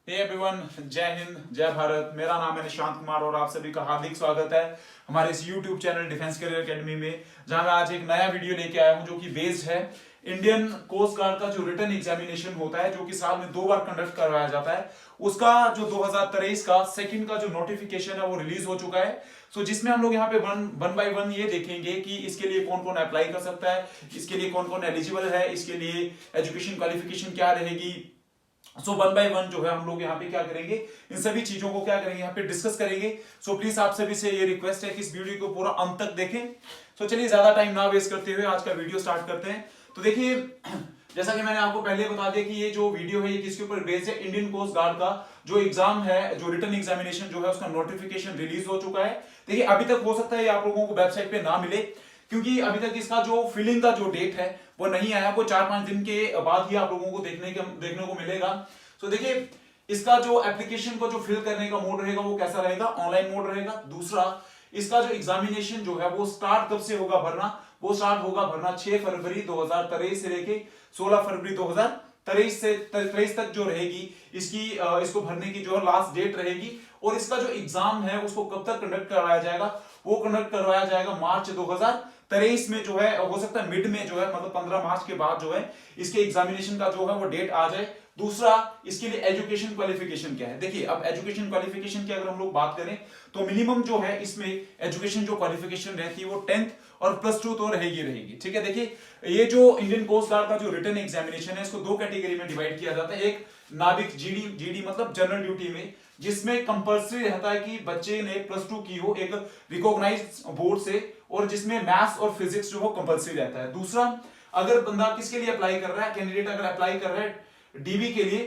Hey everyone, जय हिंद, जय भारत। मेरा नाम है निशांत कुमार और आप सभी का हार्दिक स्वागत है हमारे इस YouTube channel defence career academy में, जहां मैं आज एक नया वीडियो लेके आया हूं जो कि बेस्ड है इंडियन कोस्ट गार्ड का जो रिटन एग्जामिनेशन होता है, जो कि साल में 2 बार कंडक्ट करवाया जाता है। उसका जो 2023 का सेकंड का जो नोटिफिकेशन है वो रिलीज हो चुका है। सो जिसमें हम लोग यहाँ पे वन बाय वन ये देखेंगे कि इसके लिए कौन कौन अप्लाई कर सकता है, इसके लिए कौन कौन एलिजिबल है, इसके लिए एजुकेशन क्वालिफिकेशन क्या रहेगी। सो वन बाय वन जो है हम लोग यहाँ पे क्या करेंगे, इन सभी चीजों को क्या करेंगे, यहाँ पे डिस्कस करेंगे। सो प्लीज आप सभी से ये रिक्वेस्ट है कि इस वीडियो को पूरा अंत तक देखें। सो चलिए ज्यादा टाइम ना वेस्ट करते हुए आज का वीडियो स्टार्ट करते हैं। तो देखिए, जैसा कि मैंने आपको पहले बता दिया कि ये जो वीडियो है ये किसके ऊपर बेस्ड है, इंडियन कोस्ट गार्ड का जो एग्जाम है, जो रिटन एग्जामिनेशन जो है उसका नोटिफिकेशन रिलीज हो चुका है। देखिए अभी तक हो सकता है आप लोगों को वेबसाइट पे ना मिले, क्योंकि अभी तक इसका जो फिलिंग का जो डेट है वो नहीं आया। वो 4-5 दिन के बाद ही आप लोगों को देखने को मिलेगा। तो देखिए, इसका जो एप्लीकेशन को जो फिल करने का मोड रहेगा वो कैसा रहेगा, ऑनलाइन मोड रहेगा। दूसरा, इसका जो एग्जामिनेशन जो है वो स्टार्ट कब से होगा भरना, वो स्टार्ट होगा भरना 6 फरवरी 2023 से लेके 16 फरवरी 2023 तक जो रहेगी इसको भरने की जो लास्ट डेट रहेगी। और इसका जो एग्जाम है उसको कब तक कंडक्ट करवाया जाएगा, वो कंडक्ट करवाया जाएगा मार्च 2023 में जो है, हो सकता है मिड में जो है, मतलब 15 मार्च के बाद जो है इसके एग्जामिनेशन का जो है वो डेट आ जाए। दूसरा, इसके लिए एजुकेशन क्वालिफिकेशन क्या है। देखिए, अब एजुकेशन क्वालिफिकेशन की अगर हम लोग बात करें तो मिनिमम जो है इसमें एजुकेशन जो क्वालिफिकेशन रहती है वो 10th और +2 तो रहेगी। ठीक है, देखिए ये जो इंडियन कोस्ट गार्ड का जो रिटन एग्जामिनेशन है इसको 2 कैटेगरी में डिवाइड किया जाता है। एक नाविक जीडी मतलब जनरल ड्यूटी में, जिसमें कंपल्सरी रहता है कि बच्चे ने +2 की हो एक रिकॉग्नाइज्ड बोर्ड से, और जिसमें मैथ्स और फिजिक्स जो हो कंपल्सरी रहता है। दूसरा, अगर बंदा किसके लिए अप्लाई कर रहा है, कैंडिडेट अगर अप्लाई कर रहा है डीबी के लिए,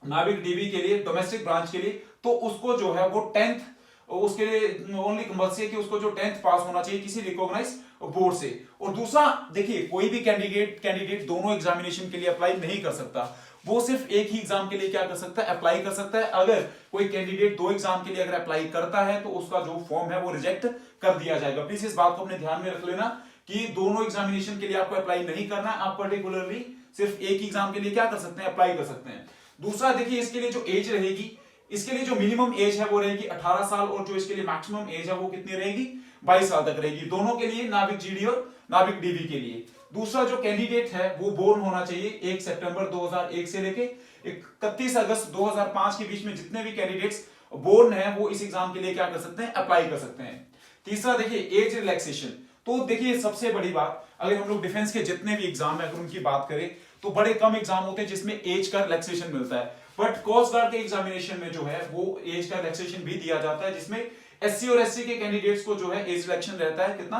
नाविक डीबी के लिए, डोमेस्टिक ब्रांच के लिए, तो उसको जो है वो 10th, उसके लिए ओनली कंपल्सरी है कि उसको जो 10th पास होना चाहिए किसी रिकॉग्नाइज बोर्ड से। और दूसरा, देखिए कोई भी कैंडिडेट दोनों एग्जामिनेशन के लिए अप्लाई नहीं कर सकता, वो सिर्फ एक ही एग्जाम के लिए क्या कर सकता है, अप्लाई कर सकता है। अगर कोई कैंडिडेट 2 एग्जाम के लिए अगर अप्लाई करता है तो उसका जो फॉर्म है वो रिजेक्ट कर दिया जाएगा। प्लीज इस बात को अपने ध्यान में रख लेना कि दोनों एग्जामिनेशन के लिए आपको अप्लाई नहीं करना है, आप पर्टिकुलरली सिर्फ एक एग्जाम के लिए क्या कर सकते हैं, अप्लाई कर सकते हैं। दूसरा, देखिए इसके लिए जो एज रहेगी, इसके लिए जो मिनिमम एज है वो रहेगी 18 साल, और जो इसके लिए मैक्सिमम एज है वो कितनी रहेगी, 22 साल तक रहेगी, दोनों के लिए, नाविक जीडी और नाविक डीबी के लिए। दूसरा, जो कैंडिडेट है वो बोर्न होना चाहिए 1 सितंबर 2001 से लेके 31 अगस्त 2005 के बीच में। जितने भी कैंडिडेट्स बोर्न है वो इस एग्जाम के लिए क्या कर सकते हैं, अप्लाई कर सकते हैं। तीसरा, देखिए एज रिलैक्सेशन। तो देखिए सबसे बड़ी बात, अगर हम लोग डिफेंस के जितने भी एग्जाम है अगर उनकी बात करें तो बड़े कम एग्जाम होते हैं जिसमें एज का रिलैक्सेशन मिलता है। बट कोस्ट गार्ड के एग्जामिनेशन में जो है वो एज का रिलैक्सेशन भी दिया जाता है, जिसमें एससी और एससी के कैंडिडेट्स को जो है एज रिलैक्सेशन रहता है कितना,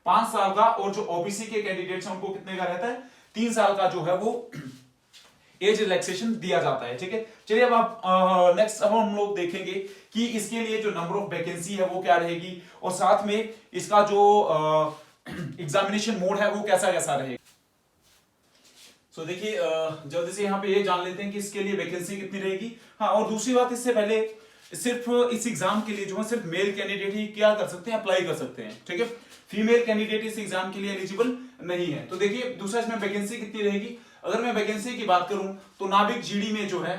5 साल का, और जो ओबीसी के कैंडिडेट्स हैं उनको कितने का रहता है, 3 साल का जो है वो एज रिलैक्सेशन दिया जाता है। ठीक है, चलिए अब आप नेक्स्ट अब हम लोग देखेंगे कि इसके लिए जो नंबर ऑफ वैकेंसी है वो क्या रहेगी, और साथ में इसका जो एग्जामिनेशन मोड है वो कैसा कैसा रहेगा। सो देखिए, जल्दी से यहाँ पे ये जान लेते हैं कि इसके लिए वैकेंसी कितनी रहेगी। हाँ, और दूसरी बात, इससे पहले सिर्फ इस एग्जाम के लिए जो है सिर्फ मेल कैंडिडेट ही क्या कर सकते हैं, अप्लाई कर सकते हैं। ठीक है, फीमेल कैंडिडेट इस एग्जाम के लिए एलिजिबल नहीं है। तो देखिए दूसरा, इसमें वैकेंसी कितनी रहेगी। अगर मैं वैकेंसी की बात करूं तो नाविक जीडी में जो है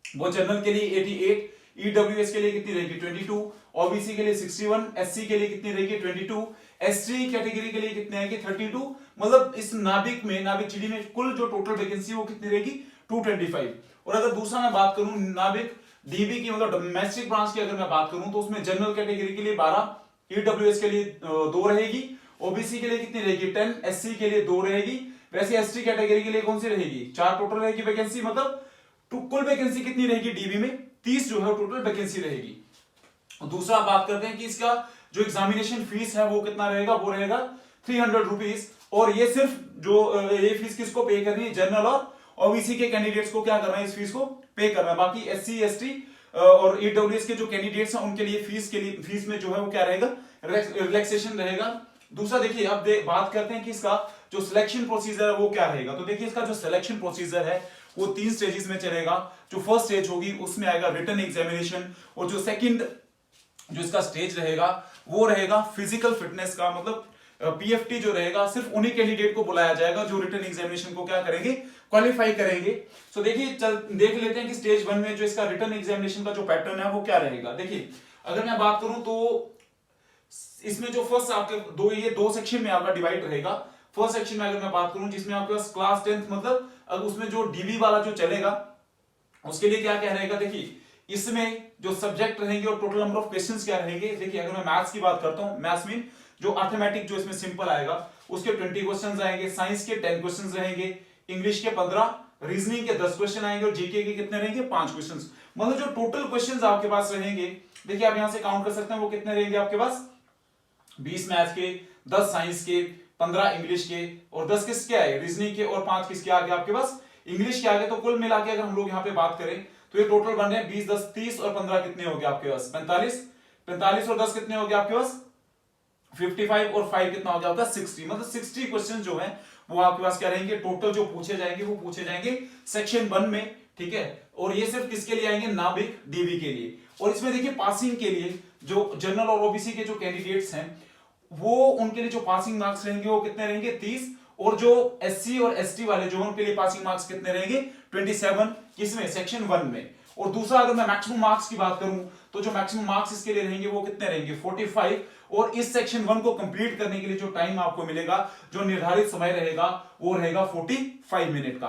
वो जनरल के लिए 88, ईडब्ल्यूएस के लिए कितनी रहेगी 22, ओबीसी के लिए 61, एससी के लिए कितनी रहेगी 22, एसटी कैटेगरी के लिए कितने आएंगे 32। मतलब इस नाविक जीडी में कुल जो टोटल वैकेंसी वो कितनी रहेगी 225। और अगर दूसरा मैं बात करूं नाविक डीबी की, मतलब डोमेस्टिक ब्रांच की अगर मैं बात करूं तो उसमें जनरल कैटेगरी के लिए 12, ईडब्ल्यूएस के लिए 2 रहेगी, ओबीसी के लिए कितनी रहेगी 10, एससी के लिए 2 रहेगी। वैसे एसटी कैटेगरी के लिए कौन सी रहेगी, 4 टोटल रहेगी वैकेंसी। मतलब कुल वैकेंसी कितनी रहेगी डीबी में 30 जो है टोटल वैकेंसी रहेगी। दूसरा बात करते हैं कि इसका जो एग्जामिनेशन फीस है वो कितना रहेगा, वो रहेगा 300 रुपीज। और ये सिर्फ जो ये फीस किसको पे करनी है, जनरल और ओबीसी के कैंडिडेट्स को क्या करना है, इस फीस को पे करना है। बाकी एससी एसटी और ईडब्ल्यूएस के जो कैंडिडेट्स हैं उनके लिए फीस में जो है वो क्या रहेगा, रिलैक्सेशन रहेगा। दूसरा, देखिए अब बात करते हैं कि इसका जो सिलेक्शन प्रोसीजर है वो क्या रहेगा। तो देखिए इसका जो सिलेक्शन प्रोसीजर है वो 3 स्टेजेस में चलेगा। जो फर्स्ट स्टेज होगी उसमें आएगा रिटन एग्जामिनेशन, और जो सेकंड जो इसका स्टेज रहेगा वो रहेगा फिजिकल फिटनेस का, मतलब पीएफटी जो रहेगा सिर्फ उन्हीं कैंडिडेट को बुलाया जाएगा जो रिटन एग्जामिनेशन को क्या करेंगे, क्वालिफाई करेंगे। सो देखिए चल देख लेते हैं कि स्टेज 1 में जो इसका रिटन एग्जामिनेशन का जो पैटर्न है वो क्या रहेगा। देखिए अगर मैं बात करूं तो इसमें जो फर्स्ट आपके ये दो सेक्शन में आपका डिवाइड रहेगा। फर्स्ट सेक्शन में अगर मैं बात करूं जिसमें आपके पास क्लास 10th मतलब अब उसमें जो डीबी वाला जो चलेगा उसके लिए क्या क्या रहेगा। देखिए इसमें जो सब्जेक्ट रहेंगे और टोटल नंबर ऑफ क्वेश्चंस क्या रहेंगे। देखिए अगर मैं मैथ्स की बात करता हूं, मैथ्स में जो अर्थमेटिक जो इसमें सिंपल आएगा उसके 20 क्वेश्चंस आएंगे, साइंस के 10 क्वेश्चंस रहेंगे, इंग्लिश के 15, रीजनिंग के 10 क्वेश्चन आएंगे और जीके के कितने रहेंगे 5 क्वेश्चंस। मतलब जो टोटल क्वेश्चंस आपके पास रहेंगे, देखिए आप यहां से काउंट कर सकते हैं वो कितने रहेंगे आपके पास, 20 मैथ्स के, 10 साइंस के, 15 इंग्लिश के और 10 किसके आए रीजनिंग के और 5 किसके आ गए आपके पास इंग्लिश के आगे। तो कुल मिला के अगर हम लोग यहाँ पे बात करें तो ये टोटल बन रहे हैं 20, 10, 30 और 15 कितने हो गए आपके पास 45, 45 और 10 कितने हो गए आपके पास 55 और 5 कितना हो गया आपका 60। मतलब 60 क्वेश्चन जो है वो आपके पास क्या रहेंगे टोटल जो पूछे जाएंगे वो पूछे जाएंगे सेक्शन 1 में, ठीक है। और ये सिर्फ किसके लिए आएंगे, नाविक डीवी के लिए। और इसमें देखिए पासिंग के लिए जो जनरल और ओबीसी के जो कैंडिडेट्स हैं वो उनके लिए जो पासिंग मार्क्स रहेंगे वो कितने रहेंगे 30, और जो एससी और एसटी वाले जो उनके लिए पासिंग मार्क्स कितने रहेंगे 27 किसमें सेक्शन 1 में। और दूसरा अगर मैं मैक्सिमम मार्क्स की बात करूं तो जो मैक्सिमम मार्क्स इसके लिए रहेंगे वो कितने रहेंगे 45, और इस सेक्शन 1 को कंप्लीट करने के लिए जो टाइम आपको मिलेगा जो निर्धारित समय रहेगा वो रहेगा 45 मिनट का।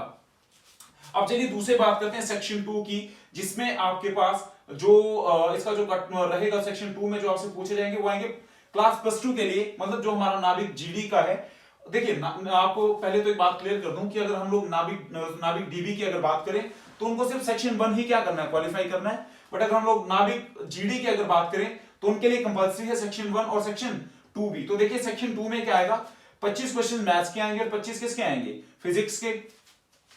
अब चलिए दूसरी बात करते हैं सेक्शन 2 की, जिसमें आपके पास जो इसका जो रहेगा सेक्शन 2 में जो आपसे पूछे जाएंगे वो आएंगे क्लास +2 के लिए, मतलब जो हमारा नाविक जीडी का है। देखिए आपको पहले तो एक बात क्लियर कर दूं कि अगर हम लोग नाविक डीबी की अगर बात करें तो उनको सिर्फ सेक्शन 1 ही क्या करना है क्वालिफाई करना है। बट अगर हम लोग नाविक जीडी की अगर बात करें तो उनके लिए कंपलसरी है सेक्शन 1 और सेक्शन 2 भी। तो देखिए सेक्शन 2 में क्या आएगा 25 क्वेश्चन मैथ्स के आएंगे और 25 किसके आएंगे फिजिक्स के।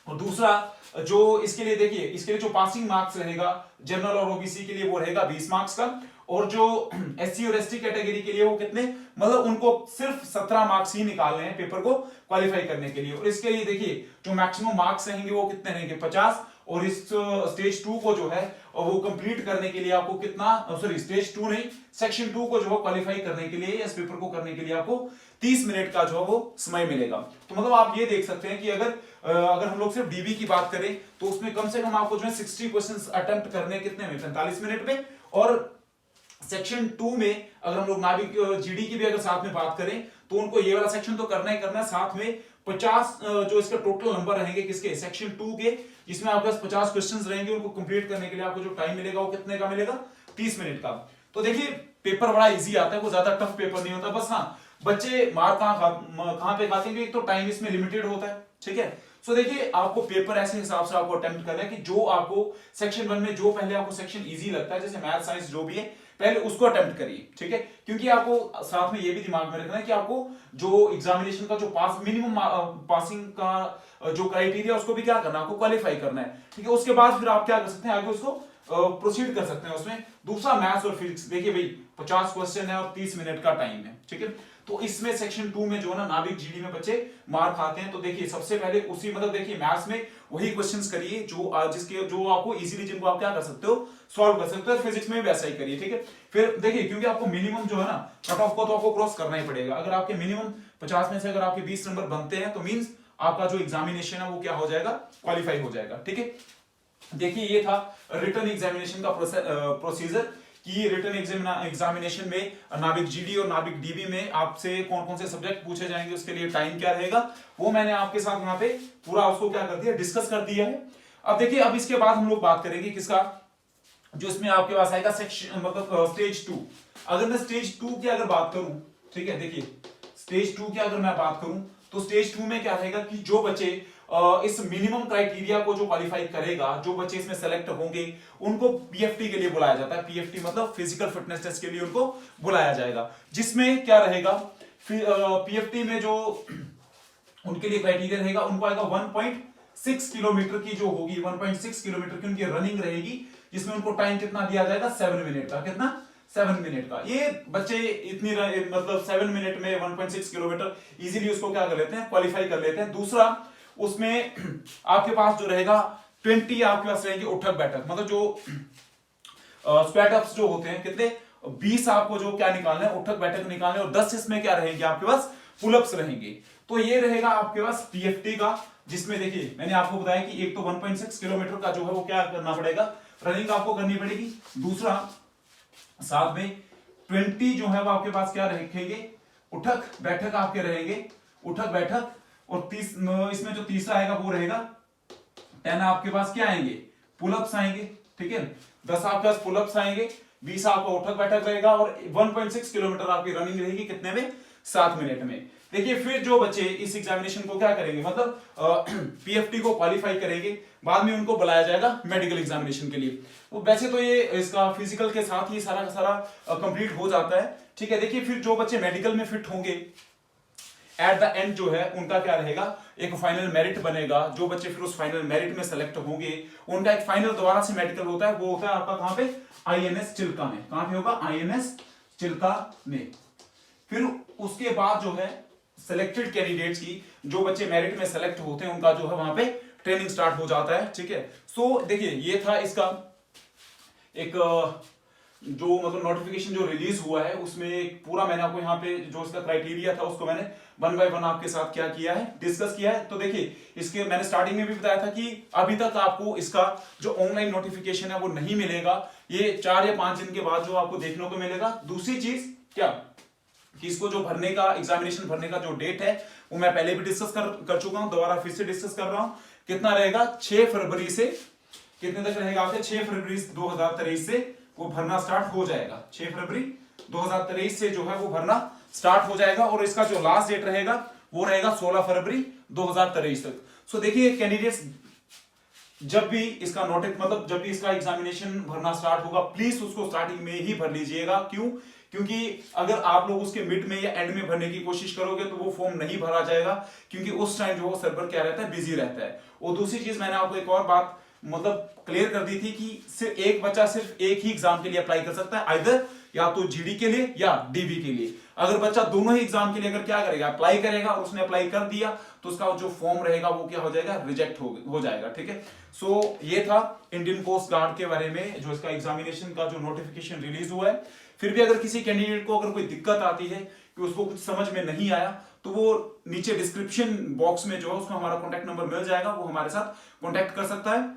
और दूसरा जो इसके लिए देखिए इसके लिए जो पासिंग मार्क्स रहेगा जनरल और ओबीसी के लिए वो रहेगा 20 मार्क्स का, और जो एससी और एसटी कैटेगरी के लिए वो कितने, मतलब उनको सिर्फ 17 मार्क्स ही निकालने हैं पेपर को क्वालिफाई करने के लिए। और इसके लिए देखिए जो मैक्सिमम मार्क्स रहेंगे वो कितने रहेंगे 50, और इस स्टेज 2 को जो है वो कंप्लीट करने के लिए आपको कितना, सॉरी स्टेज 2 नहीं सेक्शन 2 को जो है क्वालिफाई करने के लिए इस पेपर को करने के लिए आपको 30 मिनट का जो है वो समय मिलेगा। तो मतलब आप ये देख सकते हैं कि अगर हम लोग सिर्फ डीबी की बात करें तो उसमें कम से कम आपको जो है 60 क्वेश्चंस अटेम्प्ट करने कितने में 45 मिनट में। और सेक्शन 2 में अगर हम लोग नाविक जीडी की भी अगर साथ में बात करें तो उनको ये वाला सेक्शन तो करना ही करना है, साथ में 50 जो इसका टोटल नंबर रहेंगे किसके सेक्शन 2 के, जिसमें आपके पास 50 क्वेश्चंस रहेंगे, उनको कंप्लीट करने के लिए आपको जो टाइम मिलेगा वो कितने का मिलेगा 30 मिनट का। तो देखिए पेपर बड़ा इजी आता है, वो ज्यादा टफ पेपर नहीं होता। बस हाँ बच्चे मार कहां पे खाते हैं, एक तो टाइम इसमें लिमिटेड होता है, ठीक है। सो देखिए आपको पेपर ऐसे हिसाब से आपको अटेम्प्ट करना है कि जो आपको सेक्शन 1 में जो पहले आपको सेक्शन इजी लगता है, जैसे मैथ साइंस जो भी है पहले उसको अटेम्प्ट करिए, ठीक है। क्योंकि आपको साथ में ये भी दिमाग में रखना है कि आपको जो एग्जामिनेशन का जो मिनिमम पासिंग का जो क्राइटेरिया उसको भी क्या करना है, आपको क्वालिफाई करना है, ठीक है। उसके बाद फिर आप क्या कर सकते हैं आगे उसको प्रोसीड कर सकते हैं उसमें। दूसरा मैथ्स और फिजिक्स, देखिए भाई 50 क्वेश्चन है और 30 मिनट का टाइम है, ठीक है। तो इसमें सेक्शन 2 में जो है ना नाविक जीडी में बच्चे मार खाते हैं। तो देखिए सबसे पहले उसी मतलब देखिए मैथ्स में वही क्वेश्चंस करिए जो आपको इजीली, जिनको आप क्या कर सकते हो सॉल्व कर सकते हो। फिजिक्स में भी वैसा ही करिए, ठीक है। फिर देखिए क्योंकि आपको मिनिमम जो है ना कट ऑफ को तो आपको क्रॉस करना ही पड़ेगा। अगर आपके मिनिमम 50 में से अगर आपके 20 नंबर बनते हैं तो मींस आपका जो एग्जामिनेशन है वो क्या हो जाएगा क्वालिफाई हो जाएगा, ठीक है। देखिए ये था रिटन एग्जामिनेशन का प्रोसीजर कि रिटन एग्जामिनेशन में नाविक जीडी और नाविक डीबी में आपसे कौन कौन से सब्जेक्ट पूछे जाएंगे, उसके लिए टाइम क्या रहेगा, वो मैंने आपके साथ यहाँ पे पूरा उसको क्या कर दिया डिस्कस कर दिया है। अब देखिए अब इसके बाद हम लोग बात करेंगे किसका, जो इसमें आपके पास आएगा सेक्शन मतलब स्टेज 2। अगर मैं स्टेज 2 की अगर बात करूं, ठीक है, देखिए स्टेज 2 की अगर मैं बात करूं तो स्टेज 2 में क्या रहेगा कि जो बच्चे इस मिनिमम क्राइटेरिया को जो क्वालिफाई करेगा, जो बच्चे इसमें सेलेक्ट होंगे उनको पीएफटी के लिए बुलाया जाता है। पीएफटी मतलब फिजिकल फिटनेस टेस्ट के लिए उनको बुलाया जाएगा, जिसमें क्या रहेगा पीएफटी में जो उनके लिए क्राइटेरिया रहेगा उनको आएगा 1.6 किलोमीटर की जो होगी 1.6 किलोमीटर की उनकी रनिंग रहेगी, जिसमें उनको टाइम कितना दिया जाएगा 7 मिनट का। कितना 7 मिनट का। ये बच्चे इतनी मतलब 7 मिनट में 1.6 किलोमीटर इजीली उसको क्या कर लेते हैं क्वालिफाई कर लेते हैं। दूसरा उसमें आपके पास जो रहेगा 20 आपके पास रहेंगे उठक बैठक, मतलब जो स्क्वाट जो होते हैं कितने 20 आपको जो क्या निकालना है उठक बैठक निकालने, और 10 इसमें क्या रहेंगे आपके पास पुलअप्स रहेंगे। तो ये रहेगा आपके पास पीएफटी का, जिसमें देखिए मैंने आपको बताया कि एक तो 1.6 किलोमीटर का जो है वो क्या करना पड़ेगा, रनिंग आपको करनी पड़ेगी। दूसरा साथ में 20 जो है वो आपके पास क्या रखेंगे, उठक बैठक आपके रहेंगे, उठक बैठक। और इसमें जो तीसरा आएगा वो रहेगा 10 आपके पास क्या आएंगे, पुलअप्स आएंगे, ठीक है। 10 आपके पास पुलअप्स आएंगे, 20 आपका उठक बैठक रहेगा और 1.6 किलोमीटर आपकी रनिंग रहेगी कितने में, 7 मिनट में। देखिए फिर जो बच्चे इस एग्जामिनेशन को क्या करेंगे, मतलब पीएफटी को क्वालिफाई करेंगे, बाद में उनको बुलाया जाएगा मेडिकल एग्जामिनेशन के लिए। तो वैसे तो ये इसका फिजिकल के साथ ही सारा का सारा कंप्लीट हो जाता है, ठीक है। देखिए फिर जो बच्चे मेडिकल में फिट होंगे एट द एंड जो है उनका क्या रहेगा, एक फाइनल मेरिट बनेगा। जो बच्चे फिर उस फाइनल मेरिट में सेलेक्ट होंगे उनका एक फाइनल दोबारा से मेडिकल होता है, वो होता है आपका कहां पे, आईएनएस चिल्का में। कहां पे होगा, आईएनएस चिल्का में। फिर उसके बाद जो है सिलेक्टेड कैंडिडेट्स की, जो बच्चे मेरिट में सेलेक्ट होते हैं उनका जो है वहां पे ट्रेनिंग स्टार्ट हो जाता है, ठीक है। सो देखिए ये था इसका एक जो मतलब नोटिफिकेशन जो रिलीज हुआ है, उसमें पूरा मैंने आपको यहाँ पे जो इसका क्राइटेरिया था उसको मैंने 1 बाय 1 आपके साथ क्या किया है, डिस्कस किया है। तो देखिए इसके मैंने स्टार्टिंग में भी बताया था कि अभी तक आपको इसका जो ऑनलाइन नोटिफिकेशन है वो नहीं मिलेगा, ये 4 या 5 दिन के बाद जो आपको देखने को मिलेगा। दूसरी चीज क्या कि इसको जो भरने का, एग्जामिनेशन भरने का जो डेट है वो मैं पहले भी डिस्कस कर चुका हूं, दोबारा फिर से डिस्कस कर रहा हूं। कितना रहेगा, 6 फरवरी से कितने तक रहेगा आपके, 6 फरवरी 2023 से वो भरना स्टार्ट हो जाएगा। 6 फरवरी 2023 से जो है वो भरना स्टार्ट हो जाएगा और इसका जो लास्ट डेट रहेगा वो रहेगा 16 फरवरी 2023 तक। सो देखिए कैंडिडेट्स जब भी इसका मतलब जब भी इसका एग्जामिनेशन भरना स्टार्ट होगा, प्लीज उसको स्टार्टिंग में ही भर लीजिएगा। क्यों, क्योंकि अगर आप लोग उसके मिड में या एंड में भरने की कोशिश करोगे तो वो फॉर्म नहीं भरा जाएगा, क्योंकि उस टाइम जो वो सर्वर क्या रहता है, बिजी रहता है। और दूसरी चीज मैंने आपको एक और बात मतलब क्लियर कर दी थी कि सिर्फ एक बच्चा सिर्फ एक ही एग्जाम के लिए अप्लाई कर सकता है, आइदर या तो जीडी के लिए या डीबी के लिए। अगर बच्चा दोनों ही एग्जाम के लिए अगर क्या करेगा, अप्लाई करेगा और उसने अप्लाई कर दिया तो उसका जो फॉर्म रहेगा वो क्या हो जाएगा, रिजेक्ट हो जाएगा, ठीक है। सो ये था इंडियन कोस्ट गार्ड के बारे में, जो इसका एग्जामिनेशन का जो नोटिफिकेशन रिलीज हुआ है। फिर भी अगर किसी कैंडिडेट को अगर कोई दिक्कत आती है कि उसको कुछ समझ में नहीं आया, तो वो नीचे डिस्क्रिप्शन बॉक्स में जो है उसमें हमारा कॉन्टैक्ट नंबर मिल जाएगा, वो हमारे साथ कॉन्टैक्ट कर सकता है।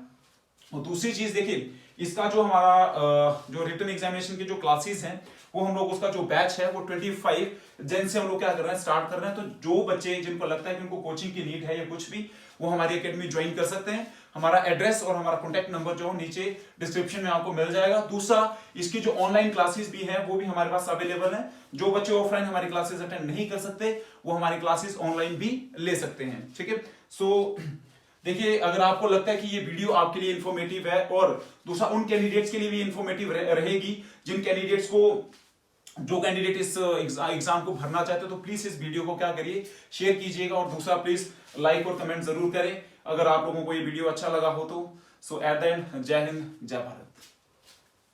और दूसरी चीज देखिए, इसका जो हमारा जो रिटन एग्जामिनेशन की जो क्लासेस हैं वो हम लोग उसका जो बैच है वो 25 जन से हम लोग क्या कर रहे हैं, स्टार्ट कर रहे हैं। तो जो बच्चे जिनको लगता है कि उनको कोचिंग की नीड है या कुछ भी, वो हमारी एकेडमी ज्वाइन कर सकते हैं। हमारा एड्रेस और हमारा कॉन्टैक्ट नंबर जो नीचे डिस्क्रिप्शन में आपको मिल जाएगा। दूसरा, इसकी जो ऑनलाइन क्लासेस भी हैं वो भी हमारे पास अवेलेबल है। जो बच्चे ऑफलाइन हमारी क्लासेस अटेंड नहीं कर सकते वो हमारी क्लासेस ऑनलाइन भी ले सकते हैं, ठीक है। सो देखिए अगर आपको लगता है कि ये वीडियो आपके लिए इंफॉर्मेटिव है, और दूसरा उन कैंडिडेट्स के लिए भी इंफॉर्मेटिव रहेगी जिन कैंडिडेट्स को, जो कैंडिडेट इस एग्जाम को भरना चाहते हो, तो प्लीज इस वीडियो को क्या करिए, शेयर कीजिएगा। और दूसरा प्लीज लाइक और कमेंट जरूर करें अगर आप लोगों को ये वीडियो अच्छा लगा हो तो। सो एट द एंड, जय हिंद, जय भारत।